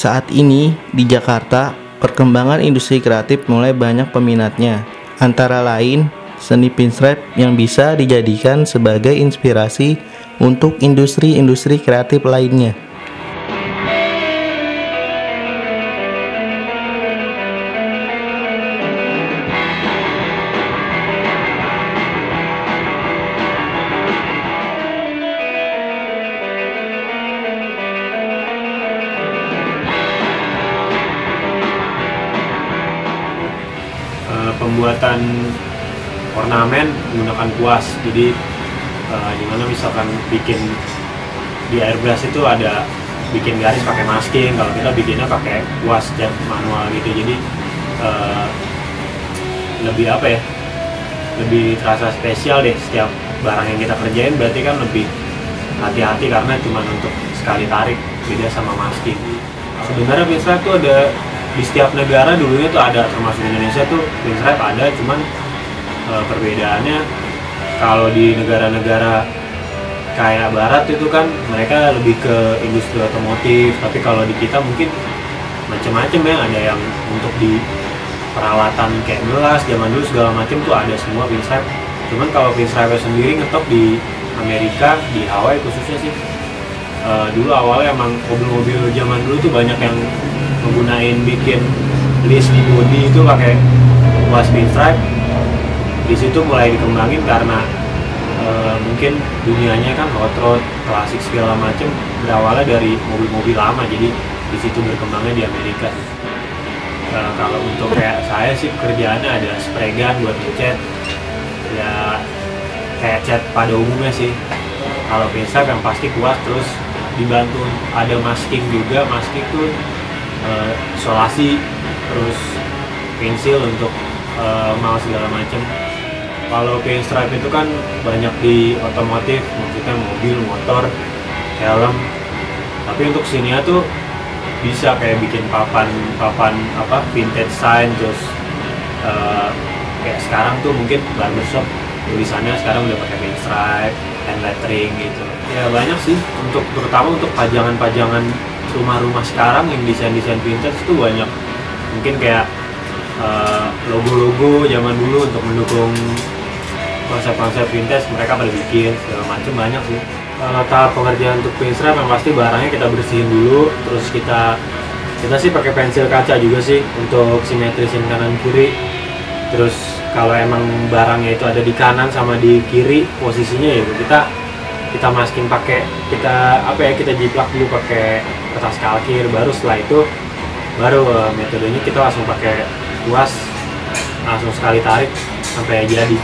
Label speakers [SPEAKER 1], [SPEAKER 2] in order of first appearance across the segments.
[SPEAKER 1] Saat ini di Jakarta, perkembangan industri kreatif mulai banyak peminatnya. Antara lain, seni pinstripe yang bisa dijadikan sebagai inspirasi untuk industri-industri kreatif lainnya.
[SPEAKER 2] Pembuatan ornamen menggunakan kuas, jadi dimana misalkan bikin di airbrush itu ada bikin garis pakai masking, kalau kita bikinnya pakai kuas cat manual gitu, jadi lebih apa ya, lebih terasa spesial deh. Setiap barang yang kita kerjain berarti kan lebih hati-hati karena cuma untuk sekali tarik, beda sama masking. Sebenarnya pinstripe tuh ada di setiap negara, dulunya tuh ada, termasuk Indonesia tuh pinstripe ada, cuman perbedaannya kalau di negara-negara kayak barat itu kan mereka lebih ke industri otomotif, tapi kalau di kita mungkin macam-macam ya, ada yang untuk di peralatan kayak gelas zaman dulu segala macam tuh ada semua pinstripe. Cuman kalau pinstripe sendiri ngetop di Amerika, di Hawaii khususnya sih, dulu awalnya emang mobil-mobil zaman dulu tuh banyak yang menggunain bikin list di bodi itu pakai kuas pinstripe. Di situ mulai dikembangin karena mungkin dunianya kan hot rod, klasik segala macem berawalnya dari mobil-mobil lama, jadi di situ berkembangnya di Amerika. Kalau untuk kayak saya sih pekerjaannya ada spray gun buat ngecat, ya kayak cat pada umumnya sih. Kalau pinstripe yang pasti kuas, terus dibantu ada masking juga. Masking tuh isolasi, terus pensil untuk mouse segala macem. Kalau pinstripe itu kan banyak di otomotif, maksudnya mobil, motor, helm. Tapi untuk sininya tuh bisa kayak bikin papan apa vintage sign, terus kayak sekarang tuh mungkin barbershop tulisannya sekarang udah pakai pinstripe, hand lettering gitu. Ya banyak sih, untuk terutama untuk pajangan-pajangan rumah-rumah sekarang yang desain-desain vintage tuh banyak, mungkin kayak logo-logo zaman dulu untuk mendukung konsep-konsep vintage mereka pada bikin segala macam, banyak sih. Tahap pengerjaan untuk pinstripe yang pasti barangnya kita bersihin dulu, terus kita sih pakai pensil kaca juga sih untuk simetrisin kanan kiri. Terus kalau emang barangnya itu ada di kanan sama di kiri posisinya, ya kita masking pakai, kita jiplak dulu pakai kertas kalkir, baru setelah itu metodenya kita langsung pakai kuas, langsung sekali tarik sampai jadi.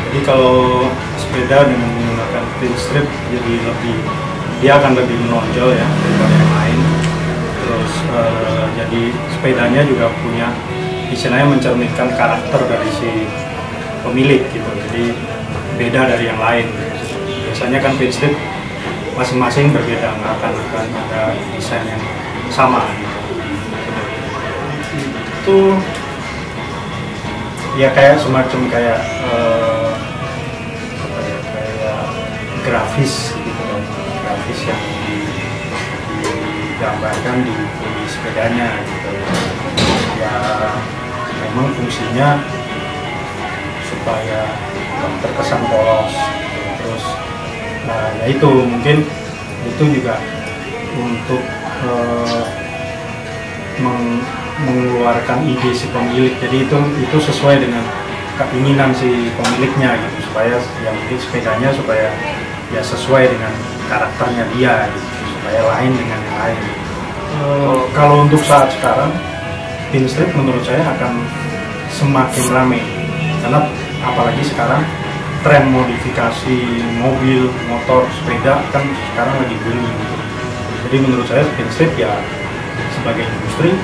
[SPEAKER 3] Jadi kalau sepeda dengan menggunakan pinstripe jadi dia akan lebih menonjol ya daripada yang lain. Terus jadi sepedanya juga punya, istilahnya mencerminkan karakter dari si pemilik gitu, jadi beda dari yang lain. Biasanya kan pinstripe masing-masing berbeda, nggak akan ada desain yang sama gitu. Itu ya kayak semacam kayak grafis gitu kan, grafis yang digambarkan di sepedanya gitu ya. Memang fungsinya supaya terkesan polos gitu. Terus ya itu mungkin itu juga untuk mengeluarkan ide si pemilik, jadi itu sesuai dengan keinginan si pemiliknya gitu, supaya yang mungkin sepedanya supaya ya sesuai dengan karakternya dia gitu, supaya lain dengan yang lain. Kalau untuk saat sekarang pinstripe menurut saya akan semakin ramai, karena apalagi sekarang tren modifikasi mobil, motor, sepeda kan sekarang lagi booming gitu. Jadi menurut saya pinstripe ya sebagai industri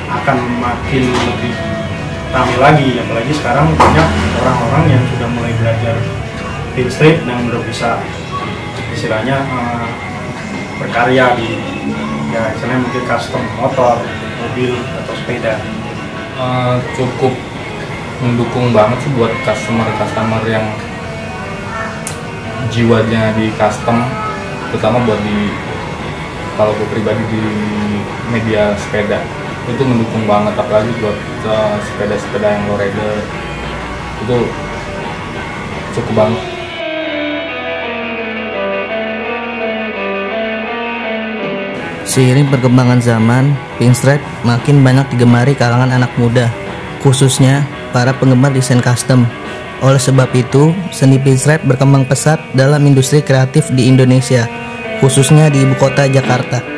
[SPEAKER 3] akan makin lebih ramai lagi, apalagi sekarang banyak orang-orang yang sudah mulai belajar pinstripe dan udah bisa istilahnya berkarya di ya istilahnya mungkin custom motor, mobil atau sepeda.
[SPEAKER 4] Cukup mendukung banget sih buat customer yang jiwanya di custom, terutama buat kalau gue pribadi di media sepeda itu mendukung banget, apalagi buat sepeda-sepeda yang low rider itu cukup banget.
[SPEAKER 1] Seiring perkembangan zaman, pinstripe makin banyak digemari kalangan anak muda, khususnya para penggemar desain custom. Oleh sebab itu, seni pinstripe berkembang pesat dalam industri kreatif di Indonesia, khususnya di ibu kota Jakarta.